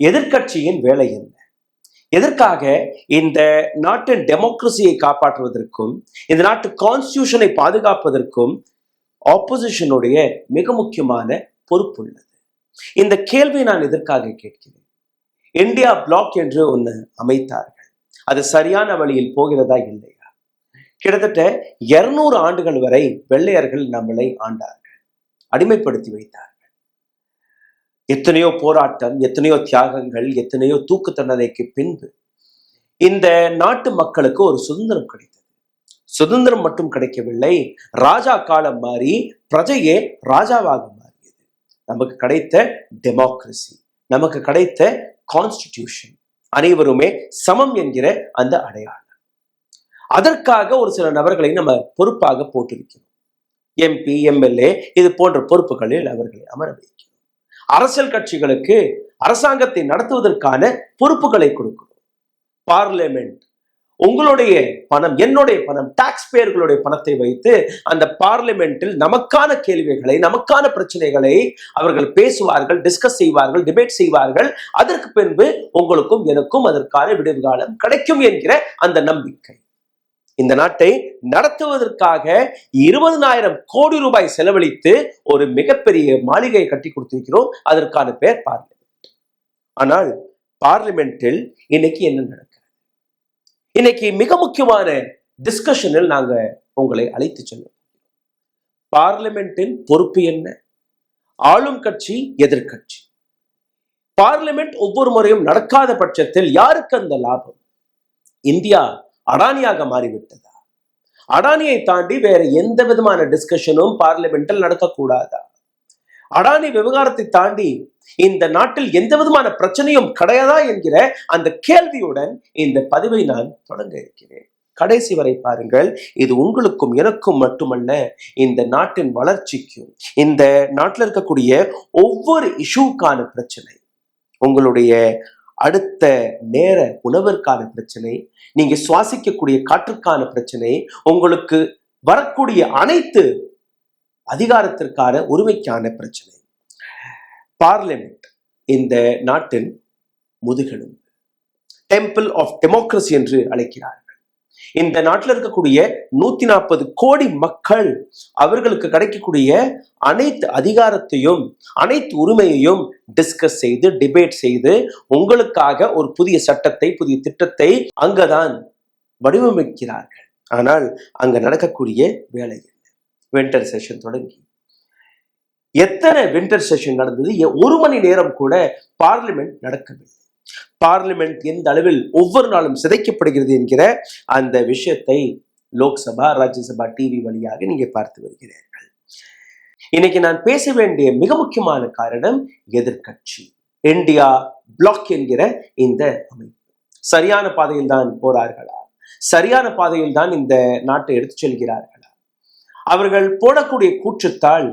எதிர்க்கட்சியின் வேலை என்ன? எதற்காக இந்த நாட்டின் டெமோக்ரஸியை காப்பாற்றுவதற்கும் இந்த நாட்டு கான்ஸ்டிடியூஷனை பாதுகாப்பதற்கும் ஆப்போசிஷனுடைய மிக முக்கியமான பொறுப்பு உள்ளது. இந்த கேள்வி நான் எதற்காக கேட்கிறேன்? இந்தியா பிளாக் என்று ஒன்று அமைத்தார்கள். அது சரியான வழியில் போகிறதா இல்லையா? கிட்டத்தட்ட 200 ஆண்டுகள் வரை வெள்ளையர்கள் நம்மளை ஆண்டார்கள், அடிமைப்படுத்தி வைத்தார்கள். எத்தனையோ போராட்டம், எத்தனையோ தியாகங்கள், எத்தனையோ தூக்கு தண்டனைக்கு பின்பு இந்த நாட்டு மக்களுக்கு ஒரு சுதந்திரம் கிடைத்தது. சுதந்திரம் மட்டும் கிடைக்கவில்லை, ராஜா காலம் மாறி பிரஜையே ராஜாவாக மாறியது. நமக்கு கிடைத்த டெமோக்ரஸி, நமக்கு கிடைத்த கான்ஸ்டிடியூஷன், அனைவருமே சமம் என்கிற அந்த அடையாளம். அதற்காக ஒரு சில நபர்களை நம்ம பொறுப்பாக போட்டிருக்கிறோம். MP, MLA இது போன்ற பொறுப்புகளில் அவர்களை அமர வைக்கிறோம். அரசியல் கட்சிகளுக்கு அரசாங்கத்தை நடத்துவதற்கான பொறுப்புகளை கொடுக்கிறோம். பார்லிமெண்ட், உங்களுடைய பணம், என்னுடைய பணம், டாக்ஸ் பேயர்களுடைய பணத்தை வைத்து அந்த பார்லிமெண்டில் நமக்கான கேள்விகளை, நமக்கான பிரச்சனைகளை அவர்கள் பேசுவார்கள், டிஸ்கஸ் செய்வார்கள், டிபேட் செய்வார்கள். அதற்கு பின்பு உங்களுக்கும் எனக்கும் அதற்கான விடுவு காலம் கிடைக்கும் என்கிற அந்த நம்பிக்கை. இந்த நாட்டை நடத்துவதற்காக 20,000 கோடி ரூபாய் செலவழித்து ஒரு மிகப்பெரிய மாளிகையை கட்டி கொடுத்திருக்கிறோம். அதற்கான பேர் பார்லிமெண்ட். ஆனால் பார்லிமெண்டில் இன்னைக்கு என்ன நடக்கிறது? இன்னைக்கு மிக முக்கியமான டிஸ்கஷனில் நாங்க உங்களை அழைத்து செல்வோம். பார்லிமெண்டின் பொறுப்பு என்ன? ஆளும் கட்சி, எதிர்கட்சி. பார்லிமெண்ட் ஒவ்வொரு முறையும் நடக்காத பட்சத்தில் யாருக்கு அந்த லாபம்? இந்தியா அடானியாக மாறிவிட்டதா? அடானியை தாண்டி வேற எந்த விதமான டிஸ்கஷனும் பார்லிமெண்டில் நடக்கக்கூடாதா? அடானி விவகாரத்தை தாண்டி இந்த நாட்டில் எந்த விதமான பிரச்சனையும் கிடையாதா என்கிற அந்த கேள்வியுடன் இந்த பதிவை நான் தொடங்க இருக்கிறேன். கடைசி வரை பாருங்கள். இது உங்களுக்கும் எனக்கும் மட்டுமல்ல, இந்த நாட்டின் வளர்ச்சிக்கும், இந்த நாட்டில் இருக்கக்கூடிய ஒவ்வொரு இஷ்யூக்கான பிரச்சனை, உங்களுடைய அடுத்த நேர உணவிற்கான பிரச்சனை, நீங்க சுவாசிக்கக்கூடிய காற்றுக்கான பிரச்சனை, உங்களுக்கு வரக்கூடிய அனைத்து அதிகாரத்திற்கான உரிமைக்கான பிரச்சனை. பார்லிமெண்ட் இந்த நாட்டின் முதுகெலும்பு, டெம்பிள் ஆஃப் டெமோக்ரஸி என்று அழைக்கிறார்கள். இந்த நாட்டில் இருக்கக்கூடிய 140 கோடி மக்கள் அவர்களுக்கு கிடைக்கக்கூடிய அனைத்து அதிகாரத்தையும் அனைத்து உரிமையையும் டிஸ்கஸ் செய்து, டிபேட் செய்து, உங்களுக்காக ஒரு புதிய சட்டத்தை, புதிய திட்டத்தை அங்கதான் வடிவமைக்கிறார்கள். ஆனால் அங்க நடக்கக்கூடிய வேலை என்ன? வின்டர் செஷன் தொடங்கி எத்தனை வின்டர் செஷன் நடந்தது? 1 மணி நேரம் கூட பார்லிமெண்ட் நடக்கவில்லை. பார்லிமெண்ட் எந்த அளவில் ஒவ்வொரு நாளும் சிதைக்கப்படுகிறது என்கிற அந்த விஷயத்தை லோக்சபா, ராஜ்யசபா டிவி வழியாக நீங்க பார்த்து வருகிறீர்கள். இன்னைக்கு நான் பேச வேண்டிய மிக முக்கியமான காரணம் எதிர்கட்சி, இந்தியா பிளாக் என்கிற இந்த அமைப்பு. சரியான பாதையில் தான் போறார்களா? சரியான பாதையில் தான் இந்த நாட்டை எடுத்து செல்கிறார்களா? அவர்கள் போடக்கூடிய கூற்றுத்தால்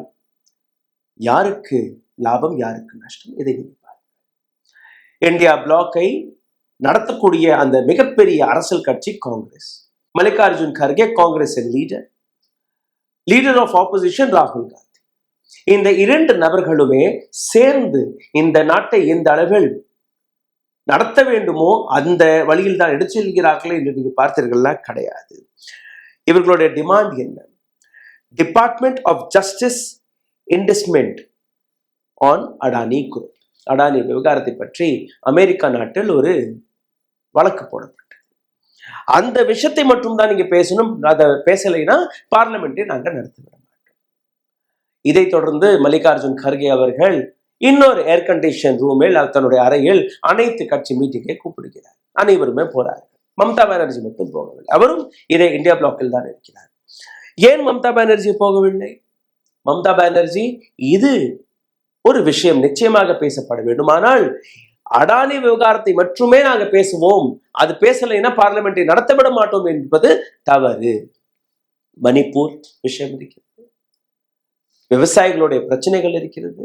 யாருக்கு லாபம், யாருக்கு நஷ்டம்? இதை இந்தியா பிளாக்கை நடத்தக்கூடிய அந்த மிகப்பெரிய அரசியல் கட்சி காங்கிரஸ். மல்லிகார்ஜுன் கர்கே காங்கிரஸின் லீடர் ஆஃப் ஆப்போசிஷன் ராகுல் காந்தி. இந்த 2 நபர்களுமே சேர்ந்து இந்த நாட்டை எந்த அளவில் நடத்த வேண்டுமோ அந்த வழியில் தான் எடுத்து செல்கிறார்கள் என்று நீங்க பார்த்தீர்கள்னா கிடையாது. இவர்களுடைய டிமாண்ட் என்ன? Department of justice investment on Adani group. Adani விவகாரத்தை பற்றி அமெரிக்கா நாட்டில் ஒரு வழக்கு போடப்பட்டது. அந்த விஷயத்தை மட்டும் தான் நீங்க பேசணும். அதை பேசலைன்னா பார்லிமெண்டை நாங்கள் நடத்திவிட மாட்டோம். இதை தொடர்ந்து மல்லிகார்ஜுன் கர்கே அவர்கள் இன்னொரு ஏர் கண்டிஷன் ரூமில் தன்னுடைய அறையில் அனைத்து கட்சி மீட்டிங்கை கூப்பிடுகிறார். அனைவருமே போறார்கள். மம்தா பானர்ஜி மட்டும் போகவில்லை. அவரும் இதே இந்தியா பிளாக்கில் தான் இருக்கிறார். ஏன் மம்தா பானர்ஜி போகவில்லை? மம்தா பானர்ஜி இது ஒரு விஷயம் நிச்சயமாக பேசப்பட வேண்டும். ஆனால் அடானி விவகாரத்தை மட்டுமே நாங்க பேசுவோம், அது பேசலைன்னா பார்லிமெண்டை நடத்தவிட மாட்டோம் என்பது தவறு. மணிப்பூர் விஷயம் இருக்கிறது, விவசாயிகளுடைய பிரச்சனைகள் இருக்கிறது,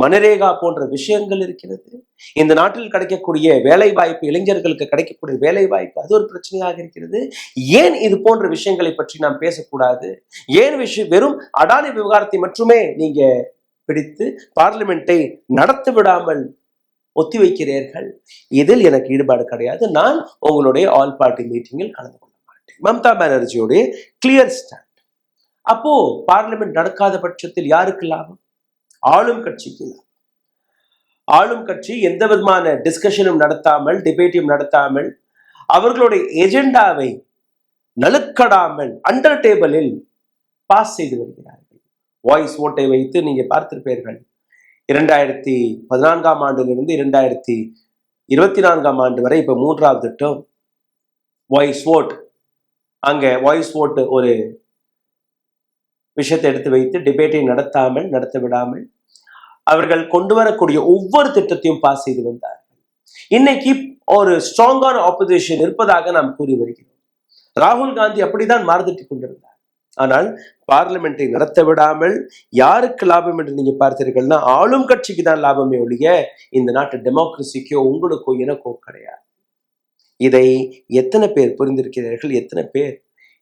மனரேகா போன்ற விஷயங்கள் இருக்கிறது. இந்த நாட்டில் கிடைக்கக்கூடிய வேலை வாய்ப்பு, இளைஞர்களுக்கு கிடைக்கக்கூடிய வேலை வாய்ப்பு, அது ஒரு பிரச்சனையாக இருக்கிறது. ஏன் இது போன்ற விஷயங்களை பற்றி நாம் பேசக்கூடாது? ஏன் வெறும் அடானி விவகாரத்தை மட்டுமே நீங்க பிடித்து பார்லிமெண்டை நடத்த விடாமல் ஒத்திவைக்கிறீர்கள். இதில் எனக்கு ஈடுபாடு கிடையாது. நான் உங்களுடைய ஆல் பார்ட்டி மீட்டிங்கில் கலந்து கொள்ள மாட்டேன். மம்தா பானர்ஜியோடைய கிளியர் ஸ்டாண்ட். அப்போ பார்லிமெண்ட் நடக்காத பட்சத்தில் யாருக்கு லாபம்? ஆளும் கட்சிக்கு லாபம். ஆளும் கட்சி எந்த விதமான டிஸ்கஷனும் நடத்தாமல், டிபேட்டும் நடத்தாமல், அவர்களுடைய எஜெண்டாவை நலுக்கடாமல் அண்டர் டேபிளில் பாஸ் செய்து வருகிறார்கள். வாய்ஸ் ஓட்டை வைத்து நீங்க பார்த்திருப்பீர்கள். 2014 ஆண்டிலிருந்து 2024 ஆண்டு வரை இப்ப 3வது டேர்ம் வாய்ஸ் ஓட். அங்க வாய்ஸ் ஓட்டு ஒரு விஷயத்தை எடுத்து வைத்து டிபேட்டை நடத்த விடாமல் அவர்கள் கொண்டு வரக்கூடிய ஒவ்வொரு திட்டத்தையும் பாஸ் செய்து வந்தார்கள். இன்னைக்கு ஒரு ஸ்ட்ராங்கான ஆப்போசிஷன் இருப்பதாக நாம் கூறி வருகிறோம். ராகுல் காந்தி அப்படிதான் மாறுதட்டி கொண்டிருந்தார். ஆனால் பார்லிமெண்டை நடத்த விடாமல் யாருக்கு லாபம் என்று நீங்க பார்த்தீர்கள்னா ஆளும் கட்சிக்கு தான் லாபமே ஒழிய இந்த நாட்டு டெமோக்ரஸிக்கோ உங்களுக்கோ எனக்கோ கிடையாது. இதை எத்தனை பேர் புரிந்திருக்கிறீர்கள்? எத்தனை பேர்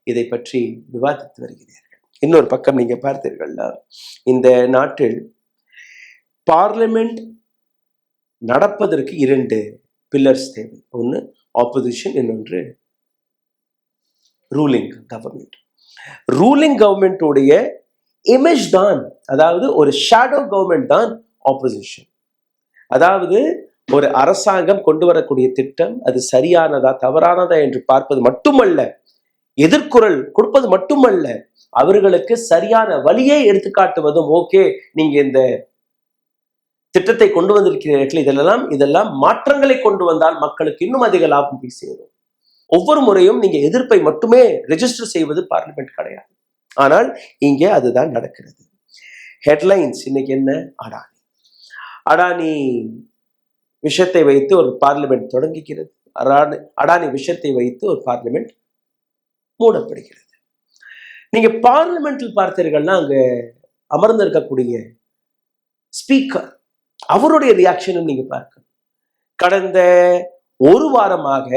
இதை பற்றி விவாதித்து வருகிறீர்கள்? இன்னொரு பக்கம் நீங்க பார்த்தீர்கள்னா இந்த நாட்டில் பார்லிமெண்ட் நடப்பதற்கு 2 பில்லர்ஸ் தேவை. ஒன்று ஆப்போசிஷன், இன்னொன்று ரூலிங் கவர்மெண்ட். ரூலிங் கவர்மெண்டோடைய இமேஜ் தான், அதாவது ஒரு ஷேடோ கவர்மெண்ட் தான் ஆப்போசிஷன். அதாவது ஒரு அரசாங்கம் கொண்டு வரக்கூடிய திட்டம் அது சரியானதா தவறானதா என்று பார்ப்பது மட்டுமல்ல, எதிர்குரல் கொடுப்பது மட்டுமல்ல, அவர்களுக்கு சரியான வழியை எடுத்துக்காட்டுவதும். ஓகே, நீங்க இந்த திட்டத்தை கொண்டு வந்திருக்கிறீர்கள், இதெல்லாம் மாற்றங்களை கொண்டு வந்தால் மக்களுக்கு இன்னும் அதிக லாபம் போய் சேரும். ஒவ்வொரு முறையும் நீங்க எதிர்ப்பை மட்டுமே ரெஜிஸ்டர் செய்வது பார்லிமெண்ட் கிடையாது. ஆனால் இங்கே அதுதான் நடக்கிறது. ஹெட்லைன்ஸ் இன்னைக்கு என்ன? அடானி விஷயத்தை வைத்து ஒரு பார்லிமெண்ட் தொடங்குகிறது. அடானி விஷயத்தை வைத்து ஒரு பார்லிமெண்ட் மூடப்படுகிறது. நீங்க பார்லிமெண்டில் பார்த்தீர்கள்னா அங்க அமர்ந்திருக்கக்கூடிய ஸ்பீக்கர் அவருடைய ரியாக்ஷனும் நீங்க பார்க்கணும். கடந்த ஒரு வாரமாக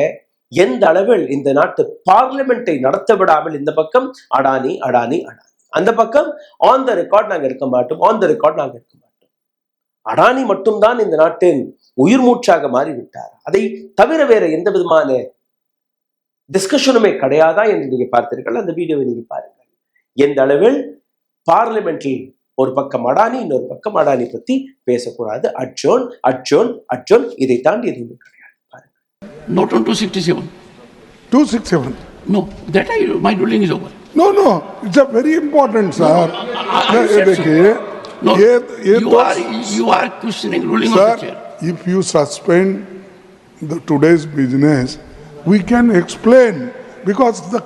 எந்த அளவில் இந்த நாட்டு பார்லிமெண்டை நடத்த விடாமல் இந்த பக்கம் அடானி அடானி அடானி, அந்த பக்கம் ஆன் த ரெக்கார்ட் நாங்க இருக்க மாட்டோம், ஆன் த ரெக்கார்ட் நாங்க இருக்க மாட்டோம். அடானி மட்டும்தான் இந்த நாட்டின் உயிர் மூச்சாக மாறிவிட்டார். அதை தவிர வேற எந்த விதமான டிஸ்கஷனுமே கிடையாதா என்று நீங்க பார்த்தீர்கள். அந்த வீடியோவை நீங்க பாருங்கள். எந்த அளவில் பார்லிமெண்டில் ஒரு பக்கம் அடானி, இன்னொரு பக்கம் அடானி பத்தி பேசக்கூடாது. அட்ஜோன் அட்ஜோன் அட்ஜோன், இதை தாண்டி எதுவுமே கிடையாது. Not on 267. 267. No, my ruling is over. No, it's a very important, sir. No, you are questioning ruling sir, of the chair. If you suspend today's business, we can explain, because the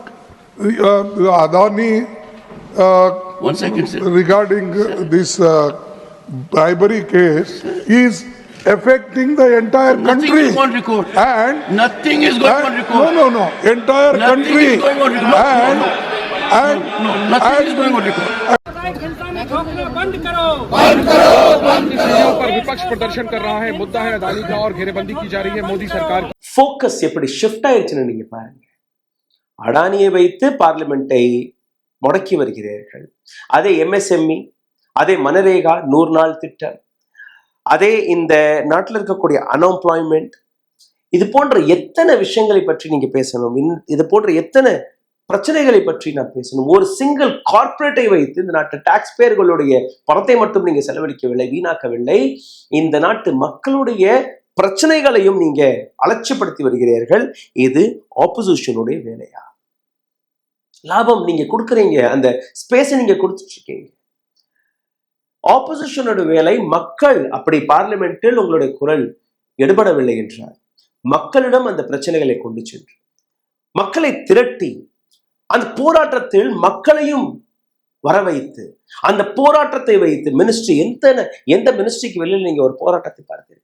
Adani One second, sir. regarding this bribery case is affecting the entire Nothing country. is going on record. And Nothing is going on record. No. Entire Nothing country. is going on record. Nothing is going on record. पर विपक्ष प्रदर्शन कर रहा है, मुद्दा है अदानी का और घेरेबंदी की जा रही है मोदी सरकार की। ஃபோக்கஸ் எப்படி ஷிஃப்ட் ஆயிடுச்சுன்னு நீங்க பாருங்க. அடானியை வைத்து பார்லிமெண்டை முடக்கி வருகிறீர்கள். அதே MSME, அதே மனரேகா 100 நாள் திட்டம், அதே இந்த நாட்டில் இருக்கக்கூடிய அன்எம்ப்ளாய்மெண்ட், இது போன்ற எத்தனை விஷயங்களை பற்றி நீங்க பேசணும். இது போன்ற எத்தனை பிரச்சனைகளை பற்றி நான் பேசணும். ஒரு சிங்கிள் கார்பரேட்டை வைத்து இந்த நாட்டு டாக்ஸ் பேர்களுடைய பணத்தை மட்டும் நீங்க செலவழிக்கவில்லை, வீணாக்கவில்லை. இந்த நாட்டு மக்களுடைய பிரச்சனைகளையும் நீங்க அலட்சியப்படுத்தி வருகிறீர்கள். இது ஆப்போசிஷனுடைய வேலையா? லாபம் நீங்க கொடுக்குறீங்க, அந்த ஸ்பேஸை நீங்க கொடுத்துட்டு இருக்கீங்க. ஆப்போசிஷனோட வேலை மக்கள் அப்படி பார்லிமெண்டில் உங்களுடைய குரல் எடுபடவில்லை என்றால் மக்களிடம் அந்த பிரச்சனைகளை கொண்டு சென்று மக்களை திரட்டி அந்த போராட்டத்தில் மக்களையும் வர வைத்து அந்த போராட்டத்தை வைத்து மினிஸ்ட்ரி எந்த மினிஸ்ட்ரிக்கு வெளியில் நீங்க ஒரு போராட்டத்தை பார்த்தீர்கள்?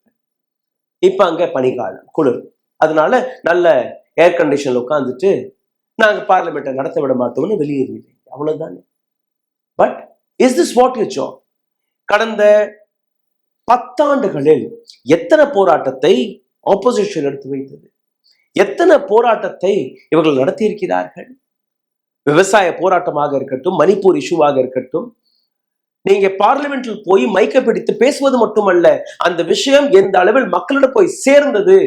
இப்ப அங்க பனிக்காலம், குளிர், அதனால நல்ல ஏர் கண்டிஷன்ல உட்காந்துட்டு நாங்க பார்லிமெண்ட்டை நடத்த விட மாட்டோம்னு வெளியேறீங்க, அவ்வளவுதானே. But is this what your job? கடந்த 10 ஆண்டுகளில் எத்தனை போராட்டத்தை ஆப்போசிஷன் எடுத்து வைத்தது? எத்தனை போராட்டத்தை இவர்கள் நடத்தியிருக்கிறார்கள்? விவசாய போராட்டமாக இருக்கட்டும், மணிப்பூர் இஷ்யூவாக இருக்கட்டும், நீங்க பார்லிமெண்டில் போய் மைக்க பிடித்து பேசுவது மட்டுமல்ல, அந்த விஷயம் எந்த அளவில் மக்களிடம் போய் சேர்ந்தது,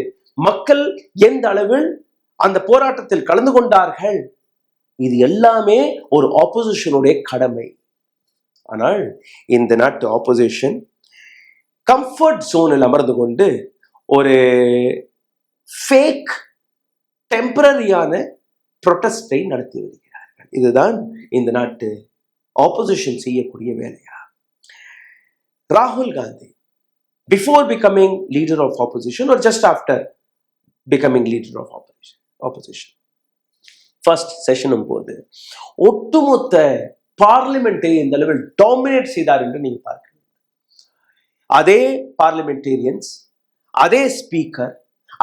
மக்கள் எந்த அளவில் அந்த போராட்டத்தில் கலந்து கொண்டார்கள், இது எல்லாமே ஒரு ஆப்போசிஷனுடைய கடமை. ஆனால் இந்த நாட்டு ஆப்போசிஷன் கம்ஃபர்ட் ஜோனில் அமர்ந்து கொண்டு ஒரு ஃபேக் டெம்பரரியான ப்ரொட்டஸ்டை நடத்தி வருகிறார்கள். இதுதான் இந்த நாட்டு ஆப்போசிஷன் செய்யக்கூடிய வேலையா? ராகுல் Gandhi before becoming leader of opposition or just after becoming leader of opposition first செஷனும் போது ஒட்டுமொத்த பார்லிமெண்டை இந்த அளவில் டாமினேட் செய்தார் என்று நீங்க பார்க்க. அதே பார்லிமெண்டேரியன்ஸ், அதே ஸ்பீக்கர்,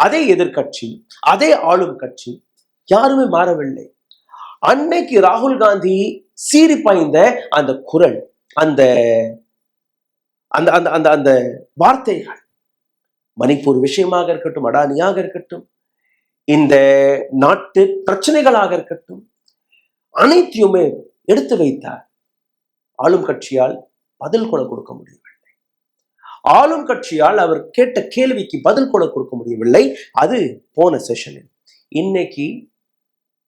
அதே எதிர்கட்சி, அதே ஆளும் கட்சி, யாருமே மாறவில்லை. அன்னைக்கு ராகுல் காந்தி சீறி பாய்ந்த அந்த குரல், அந்த அந்த அந்த அந்த அந்த வார்த்தைகள், மணிப்பூர் விஷயமாக இருக்கட்டும், அடானியாக இருக்கட்டும், இந்த நாட்டு பிரச்சனைகளாக இருக்கட்டும், அனைத்தையுமே எடுத்து வைத்தார். ஆளும் கட்சியால் பதில் கூட கொடுக்க முடியவில்லை. ஆளும் கட்சியால் அவர் கேட்ட கேள்விக்கு பதில் கூட கொடுக்க முடியவில்லை. அது போன செஷனில். இன்னைக்கு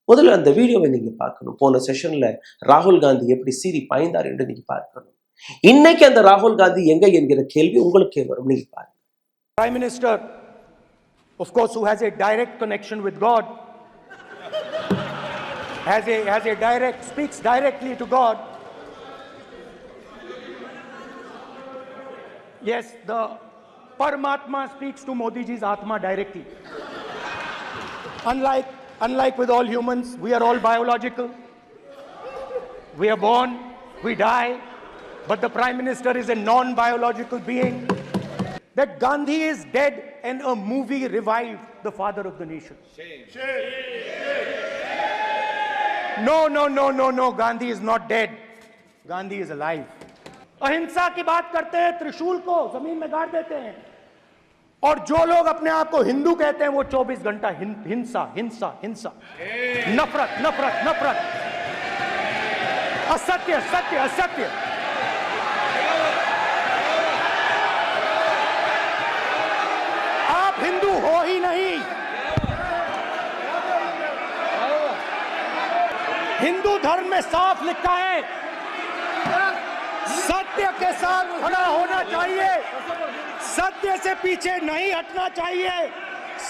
முதல்ல அந்த வீடியோவை நீங்க பார்க்கணும். போன செஷன்ல ராகுல் காந்தி எப்படி சீறி பாய்ந்தார் என்று நீங்க பார்க்கணும். இன்னைக்கு அந்த ராகுல் காந்தி எங்க என்கிற கேள்வி உங்களுக்கே வரும். நீங்க பாருங்க. Prime Minister, of course, who has a direct connection with God, speaks directly to God. Yes, the Paramatma speaks to Modi ji's Atma directly. Unlike with all humans, we are all biological. We are born, we die, but the Prime Minister is a non-biological being. That Gandhi is dead and a movie revived the father of the nation. No, Gandhi is not dead. Gandhi is alive. अहिंसा की बात करते हैं, त्रिशूल को जमीन में गाड़ देते हैं, और जो लोग अपने आप को हिंदू कहते हैं वो 24 घंटा हिंसा हिंसा हिंसा, नफरत नफरत नफरत, असत्य सत्य असत्य। आप हिंदू हो ही नहीं। हिंदू धर्म में साफ लिखा है, सत्य के साथ खड़ा होना चाहिए, सत्य से पीछे नहीं हटना चाहिए,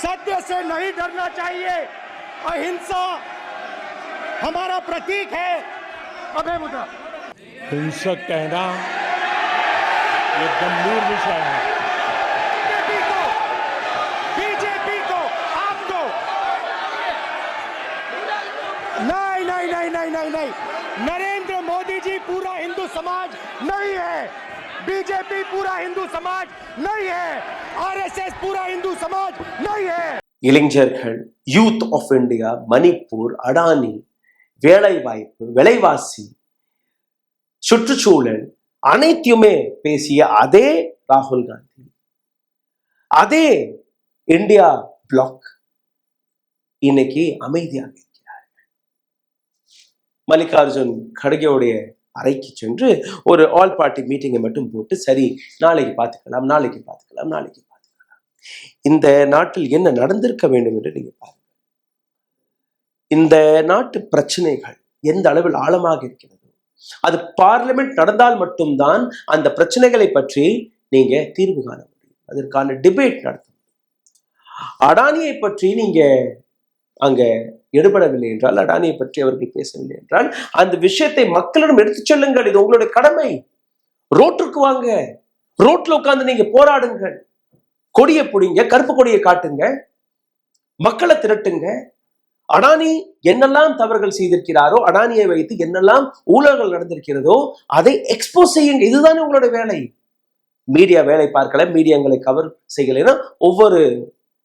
सत्य से नहीं डरना चाहिए। अहिंसा हमारा प्रतीक है। अभय मुद्रा। हिंसक कहना ये गंभीर विषय है। बीजेपी को आपको नहीं, नरेंद्र मोदी जी पूरा हिंदू समाज नहीं है, बीजेपी पूरा हिंदू समाज नहीं है, आरएसएस पूरा हिंदू समाज नहीं है। இளைஞர்கள், youth of India, Manipur, Adani, வேலை வாய்ப்பு, விலைவாசி, சுற்றுச்சூழல் அனைத்தையுமே பேசிய அதே ராகுல் காந்தி, அதே இந்தியா பிளாக் இன்னைக்கு அமைதியாக இருக்கிறார்கள். மல்லிகார்ஜுன் கர்கேவுடைய அறைக்கு சென்று ஒரு ஆல் பார்ட்டி மீட்டிங்கை மட்டும் போட்டு, சரி நாளைக்கு பார்த்துக்கலாம். இந்த நாட்டில் என்ன நடந்திருக்க வேண்டும் என்று நீங்க பாருங்க. இந்த நாட்டு பிரச்சனைகள் எந்த அளவில் ஆழமாக இருக்கிறது, அது பார்லிமெண்ட் நடந்தால் மட்டும்தான் அந்த பிரச்சனைகளை பற்றி நீங்க தீர்வு காண முடியும், அதற்கான டிபேட் நடத்த முடியும். அடானியை பற்றி நீங்க அங்க எடுபடவில்லை என்றால், அடானியை பற்றி அவர்கள் பேசவில்லை என்றால், அந்த விஷயத்தை மக்களிடம் எடுத்துச் செல்லுங்கள். இது உங்களுடைய கடமை. ரோட்டுக்கு வாங்க, ரோட்ல உட்கார்ந்து நீங்க போராடுங்கள், கொடியை பிடிங்க, கருப்பு கொடியை காட்டுங்க, மக்களை திரட்டுங்க. அடானி என்னெல்லாம் தவறுகள் செய்திருக்கிறாரோ, அடானியை வைத்து என்னெல்லாம் ஊழல்கள் நடந்திருக்கிறதோ அதை எக்ஸ்போஸ் செய்யுங்க. இதுதானே உங்களுடைய வேலை. மீடியா வேலை பார்க்கல, மீடியாங்களை கவர் செய்யலைன்னா ஒவ்வொரு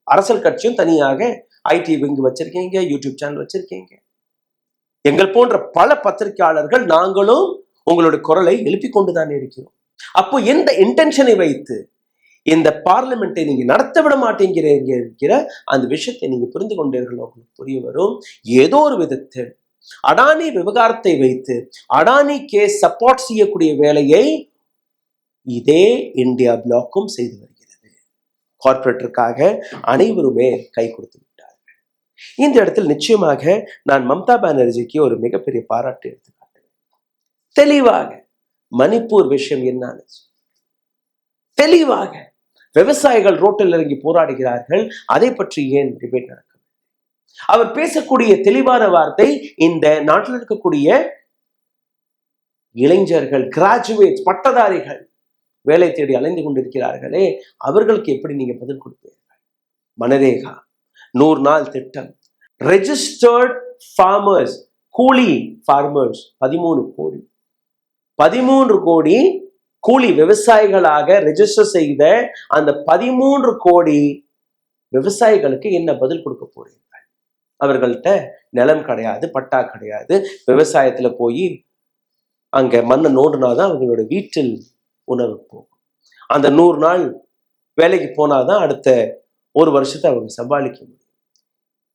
அரசியல் கட்சியும் தனியாக ஐடி விங்கு வச்சிருக்கீங்க, யூடியூப் சேனல் வச்சிருக்கீங்க. எங்கள் போன்ற பல பத்திரிகையாளர்கள் நாங்களும் உங்களுடைய குரலை எழுப்பி கொண்டுதான் இருக்கிறோம். அப்போ எந்த இன்டென்ஷனை வைத்து இந்த பார்லிமெண்ட்டை நீங்க நடத்த விட மாட்டேங்கிறீங்க அந்த விஷயத்தை நீங்க புரிந்து கொண்டீர்கள், உங்களுக்கு புரிய வரும். ஏதோ ஒரு விதத்தில் அடானி விவகாரத்தை வைத்து அடானிக்கே சப்போர்ட் செய்யக்கூடிய வேலையை இதே இந்தியா பிளாக்கும் செய்து வருகிறது. கார்ப்பரேட்டிற்காக அனைவருமே கை கொடுத்து விட்டார்கள். இந்த இடத்தில் நிச்சயமாக நான் மம்தா பானர்ஜிக்கு ஒரு மிகப்பெரிய பாராட்டு எடுத்துக்காட்டுகிறேன். தெளிவாக மணிப்பூர் விஷயம் என்னன்னு தெளிவாக விவசாயிகள் ரோட்டில் இறங்கி போராடுகிறார்கள். அதை பற்றி ஏன் டிபேட் நடக்க? அவர் பேசக்கூடிய தெளிவான வார்த்தை, இந்த நாட்டில் இருக்கக்கூடிய இளைஞர்கள், கிராஜுவேட், பட்டதாரிகள் வேலை தேடி அலைந்து கொண்டிருக்கிறார்களே, அவர்களுக்கு எப்படி நீங்க பதில் கொடுப்பீர்கள்? மனரேகா 100 நாள் திட்டம், ரெஜிஸ்டர்ட் ஃபார்மர்ஸ், கூலி ஃபார்மர்ஸ் 13 கோடி, 13 கோடி கூலி விவசாயிகளாக ரெஜிஸ்டர் செய்த அந்த 13 கோடி விவசாயிகளுக்கு என்ன பதில் கொடுக்க போறீர்கள்? அவர்கள்ட்ட நிலம் கிடையாது, பட்டா கிடையாது. விவசாயத்துல போய் அங்க மண்ணை நோண்டுனாதான் அவங்களோட வீட்டில் உணவு போகும். அந்த 100 நாள் வேலைக்கு போனாதான் அடுத்த ஒரு வருஷத்தை அவங்க சமாளிக்க முடியும்.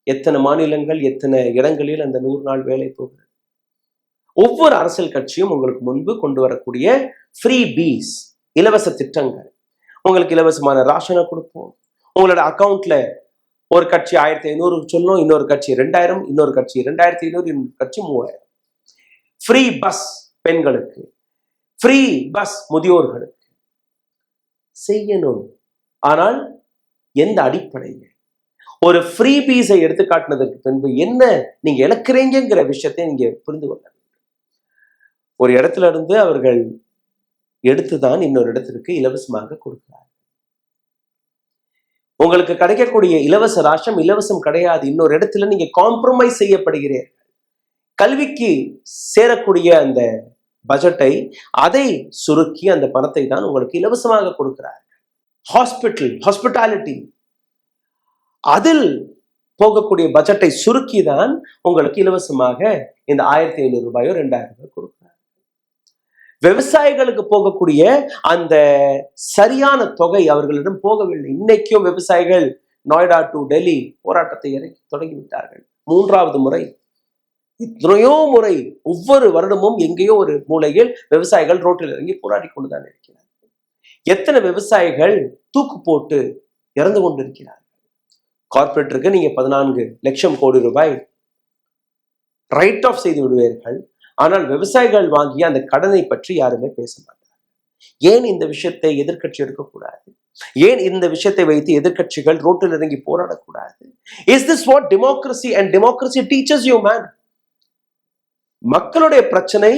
எத்தனை மாநிலங்கள், எத்தனை இடங்களில் அந்த 100 நாள் வேலை போகிறது? ஒவ்வொரு அரசியல் கட்சியும் உங்களுக்கு முன்பு கொண்டு வரக்கூடிய ஃப்ரீ பீஸ், இலவச திட்டங்கள், உங்களுக்கு இலவசமான ராஷனை கொடுப்போம், உங்களோட அக்கௌண்ட்ல ஒரு கட்சி 1500 சொல்லும், இன்னொரு கட்சி 2000, இன்னொரு கட்சி 2500, இன்னொரு கட்சி 3000. ஃப்ரீ பஸ் பெண்களுக்கு, ஃப்ரீ பஸ் முதியோர்களுக்கு செய்யணும். ஆனால் எந்த அடிப்படையில்? ஒரு ஃப்ரீ பீஸை எடுத்து காட்டினதற்கு பின்பு என்ன நீங்க இழக்கிறீங்கிற விஷயத்தை நீங்க புரிந்து கொள்ள வேண்டும். ஒரு இடத்துல இருந்து அவர்கள் எடுத்துதான் இன்னொரு இடத்திற்கு இலவசமாக கொடுக்கிறார். உங்களுக்கு கிடைக்கக்கூடிய இலவச ராஷம் இலவசம் கிடையாது. இன்னொரு இடத்துல நீங்க காம்ப்ரமைஸ் செய்யப்படுகிறீர்கள். கல்விக்கு சேரக்கூடிய அந்த பட்ஜெட்டை அதை சுருக்கி அந்த பணத்தை தான் உங்களுக்கு இலவசமாக கொடுக்கிறார்கள். ஹாஸ்பிட்டாலிட்டி அதில் போகக்கூடிய பட்ஜெட்டை சுருக்கி தான் உங்களுக்கு இலவசமாக இந்த 1500 ரூபாயோ 2000 ரூபாய் கொடுக்கிறார்கள். விவசாயிகளுக்கு போகக்கூடிய அந்த சரியான தொகை அவர்களிடம் போகவில்லை. இன்னைக்கும் விவசாயிகள் நொய்டா டு டெல்லி போராட்டத்தை இறக்கி தொடங்கிவிட்டார்கள். 3வது முறை. எத்தனையோ முறை ஒவ்வொரு வருடமும் எங்கேயோ ஒரு மூலையில் விவசாயிகள் ரோட்டில் இறங்கி போராடி கொண்டுதான் இருக்கிறார்கள். எத்தனை விவசாயிகள் தூக்கு போட்டு இறந்து கொண்டிருக்கிறார்கள். கார்ப்பரேட்டுக்கு நீங்க 14 லட்சம் கோடி ரூபாய் ரைட் ஆஃப் செய்து விடுவீர்கள். ஆனால் விவசாயிகள் வாங்கிய அந்த கடனை பற்றி யாருமே பேச மாட்டார்கள். ஏன் இந்த விஷயத்தை எதிர்க்கட்சி எடுக்கக்கூடாது? ஏன் இந்த விஷயத்தை வைத்து எதிர்க்கட்சிகள் ரோட்டில் இறங்கி போராடக்கூடாது? Is this what democracy and democracy teachers you man? மக்களுடைய பிரச்சனை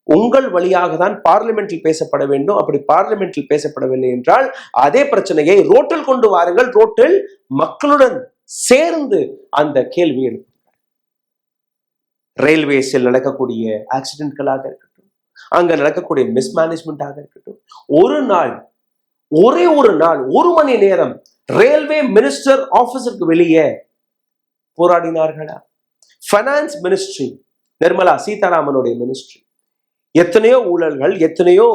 உங்கள் வழியாக தான் பார்லிமெண்டில் பேசப்பட வேண்டும். அப்படி பார்லிமெண்டில் பேசப்படவில்லை என்றால் அதே பிரச்சனையை ரோட்டில் கொண்டு வாருங்கள். ரோட்டில் மக்களுடன் சேர்ந்து அந்த கேள்வி எழுப்புங்கள். ரயில்வேஸில் நடக்கக்கூடிய ஆக்சிடென்ட்களாக இருக்கட்டும், அங்க நடக்கக்கூடிய மிஸ்மேனேஜ்மெண்டாக இருக்கட்டும், ஒரு நாள், ஒரே ஒரு நாள், 1 மணி நேரம் ரயில்வே மினிஸ்டர் ஆபீஸருக்கு வெளியே போராடினார்களா? ஃபைனான்ஸ் மினிஸ்ட்ரி, நிர்மலா சீதாராமனுடைய மினிஸ்ட்ரி, எத்தனையோ ஊழல்கள், எத்தனையோ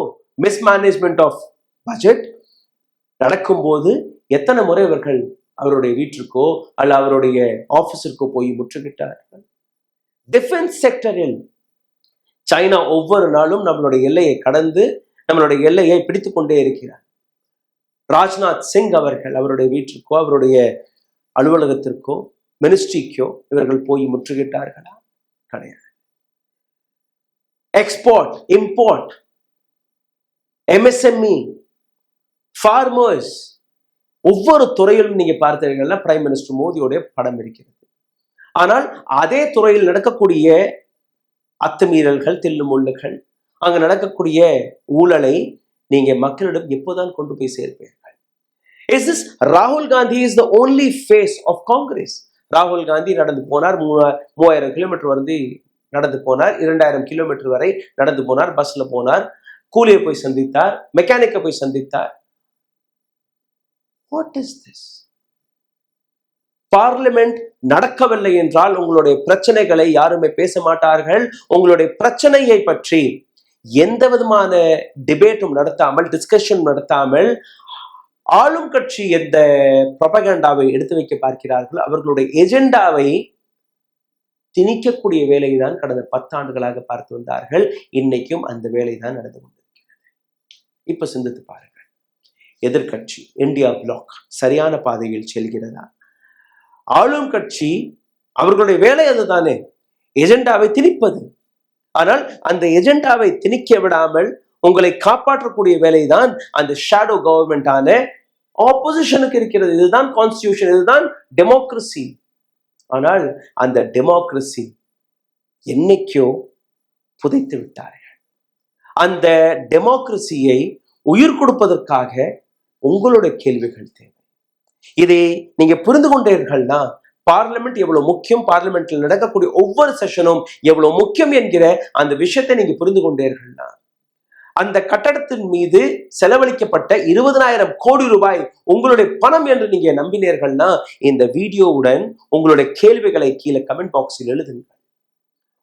மிஸ்மேனேஜ்மெண்ட் ஆஃப் பட்ஜெட் நடக்கும்போது எத்தனை முறை அவர்கள் அவருடைய வீட்டிற்கோ அல்ல அவருடைய ஆபீஸிற்கோ போய் முற்றுகிட்டார்கள். டிஃபென்ஸ் செக்டரில் சைனா ஒவ்வொரு நாளும் நம்மளுடைய எல்லையை கடந்து நம்மளுடைய எல்லையை பிடித்துக் கொண்டே இருக்கிறார். ராஜ்நாத் சிங் அவர்கள் அவருடைய வீட்டிற்கோ அவருடைய அலுவலகத்திற்கோ மினிஸ்ட்ரிக்கோ இவர்கள் போய் முற்றுகிட்டார்களா? கிடையாது. எக்ஸ்போர்ட், இம்போர்ட், எம்எஸ்எம்இ, ஃபார்மர்ஸ், ஒவ்வொரு துறையிலும் நீங்க பார்த்தீங்கன்னா பிரைம் மினிஸ்டர் மோடியோடைய படம் இருக்கிறது. ஆனால் அதே துறையில் நடக்கக்கூடிய அத்துமீறல்கள், தில்லுமுள்ளுகள், அங்க நடக்கக்கூடிய ஊழலை நீங்க மக்களிடம் எப்போதான் கொண்டு போய் சேர்ப்பீர்கள்? Is this Rahul Gandhi is the only face of Congress? ராகுல் காந்தி நடந்து போனார், 3000 கிலோமீட்டர் வந்து நடந்து போனார், 2000 கிலோமீட்டர் வரை நடந்து போனார், பஸ்ல போனார், கூலியை போய் சந்தித்தார், மெக்கானிக்கை போய் சந்தித்தார். What is this? பார்லிமெண்ட் நடக்கவில்லை என்றால் உங்களுடைய பிரச்சனைகளை யாருமே பேச மாட்டார்கள். உங்களுடைய பிரச்சனையை பற்றி எந்த விதமான டிபேட்டும் நடத்தாமல், டிஸ்கஷன் நடத்தாமல், ஆளும் கட்சி எந்த ப்ரொபகண்டாவை எடுத்து வைக்க பார்க்கிறார்கள், அவர்களுடைய எஜெண்டாவை திணிக்கக்கூடிய வேலையை தான் கடந்த 10 ஆண்டுகளாக பார்த்து வந்தார்கள். இன்னைக்கும் அந்த வேலை தான் நடந்து கொண்டிருக்கிறது. இப்ப சிந்தித்து பாருங்கள், எதிர்கட்சி இந்தியா பிளாக் சரியான பாதையில் செல்கிறதா? ஆளும் கட்சி அவர்களுடைய வேலை அதுதானே, எஜெண்டாவை திணிப்பது. ஆனால் அந்த எஜெண்டாவை திணிக்க விடாமல் உங்களை காப்பாற்றக்கூடிய வேலைதான் அந்த ஷேடோ கவர்மெண்டான ஆப்போசிஷனுக்கு இருக்கிறது. இதுதான் கான்ஸ்டிடியூஷன், இதுதான் டெமோக்ரஸி. ஆனால் அந்த டெமோக்ரஸி என்னைக்கோ புதைத்து விட்டார்கள். அந்த டெமோக்ரஸியை உயிர் கொடுப்பதற்காக உங்களுடைய கேள்விகள் தேவை. இதை நீங்க புரிந்து கொண்டீர்கள்னா பார்லிமெண்ட் எவ்வளவு முக்கியம், பார்லிமெண்ட்ல நடக்கக்கூடிய ஒவ்வொரு செஷனும் எவ்வளவு முக்கியம் என்கிற அந்த விஷயத்தை நீங்க புரிந்து கொண்டீர்கள்னா, அந்த கட்டடத்தின் மீது செலவழிக்கப்பட்ட 20,000 கோடி ரூபாய் உங்களுடைய பணம் என்று நீங்க நம்பினீர்கள்னா, இந்த வீடியோவுடன் உங்களுடைய கேள்விகளை கீழே கமெண்ட் பாக்ஸில் எழுதுங்கள்.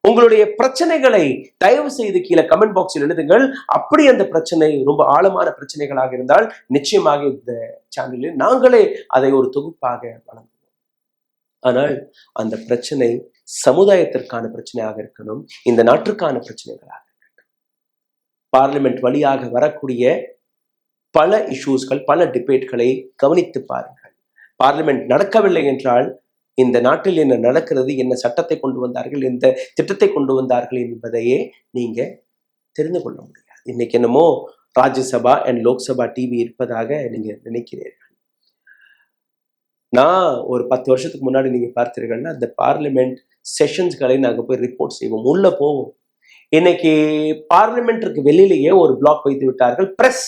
உங்களுடைய பிரச்சனைகளை தயவு செய்து கீழே கமெண்ட் பாக்ஸில் எழுதுங்கள். அப்படி அந்த பிரச்சனை ரொம்ப ஆழமான பிரச்சனைகளாக இருந்தால் நிச்சயமாக இந்த சேனலில் நாங்களே அதை ஒரு தொகுப்பாக வழங்குவோம். ஆனால் அந்த பிரச்சனை சமுதாயத்திற்கான பிரச்சனையாக இருக்கணும், இந்த நாட்டுக்கான பிரச்சனைகளாக இருக்கட்டும். பார்லிமெண்ட் வழியாக வரக்கூடிய பல இஷ்யூஸ்கள், பல டிபேட்களை கவனித்து பாருங்கள். பார்லிமெண்ட் நடக்கவில்லை என்றால் இந்த நாட்டில் என்ன நடக்கிறது, என்ன சட்டத்தை கொண்டு வந்தார்கள், எந்த திட்டத்தை கொண்டு வந்தார்கள் என்பதையே நீங்க தெரிந்து கொள்ள முடியாது. இன்னைக்கு என்னமோ ராஜ்யசபா அண்ட் லோக்சபா டிவி இருப்பதாக நீங்க நினைக்கிறீர்கள். நான் ஒரு 10 வருஷத்துக்கு முன்னாடி நீங்க பார்த்தீர்கள்னா அந்த பார்லிமெண்ட் செஷன்ஸ்களை நாங்க போய் ரிப்போர்ட் செய்வோம், உள்ள போவோம். இன்னைக்கு பார்லிமெண்ட்டுக்கு வெளியிலேயே ஒரு பிளாக் வைத்து விட்டார்கள், பிரஸ்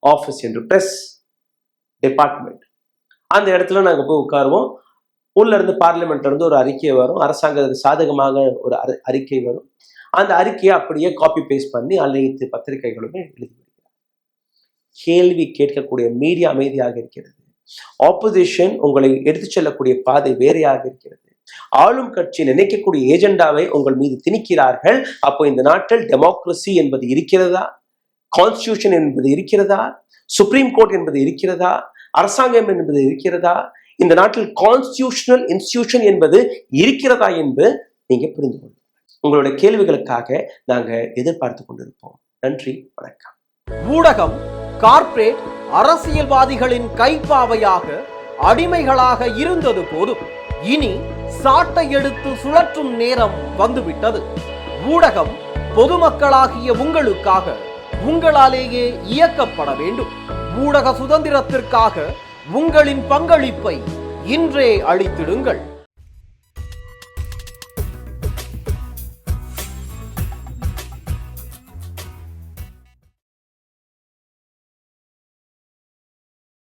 ஆஃபீஸ் என்று, பிரஸ் டிபார்ட்மெண்ட். அந்த இடத்துல நாங்க போய் உட்காருவோம். உள்ள இருந்து பார்லிமெண்ட்ல இருந்து ஒரு அறிக்கை வரும், அரசாங்கத்துக்கு சாதகமாக ஒரு அறிக்கை வரும். அந்த அறிக்கையை அப்படியே காப்பி பேஸ்ட் பண்ணி அனைத்து பத்திரிகைகளுமே எழுதி வருகிறார். கேள்வி கேட்கக்கூடிய மீடியா அமைதியாக இருக்கிறது. ஆப்போசிஷன் உங்களை எடுத்துச் செல்லக்கூடிய பாதை வேறையாக இருக்கிறது. ஆளும் கட்சி நினைக்கக்கூடிய ஏஜெண்டாவை உங்கள் மீது திணிக்கிறார்கள். அப்போ இந்த நாட்டில் டெமோக்ரஸி என்பது இருக்கிறதா? கான்ஸ்டிடியூஷன் என்பது இருக்கிறதா? சுப்ரீம் கோர்ட் என்பது இருக்கிறதா? அரசாங்கம் என்பது இருக்கிறதா? இந்த நாட்டில் கான்ஸ்டிடியூஷனல் இன்ஸ்டிடியூஷன் என்பது இருக்கிறதா என்று நீங்க புரிந்து கொள்ளுங்கள். உங்களுடைய கேள்விகளுக்காக நாங்க எதிர்பார்த்து கொண்டிருப்போம். நன்றி, வணக்கம். ஊடகம் கார்ப்பரேட் அரசியல்வாதிகளின் கைப்பாவையாக, அடிமைகளாக இருந்தது போதும். இனி சாட்டை எடுத்து சுழற்றும் நேரம் வந்துவிட்டது. ஊடகம் பொதுமக்களாகிய உங்களுக்காக, உங்களாலேயே இயக்கப்பட வேண்டும். ஊடக சுதந்திரத்திற்காக உங்களின் பங்களிப்பை இன்றே அளித்திடுங்கள்.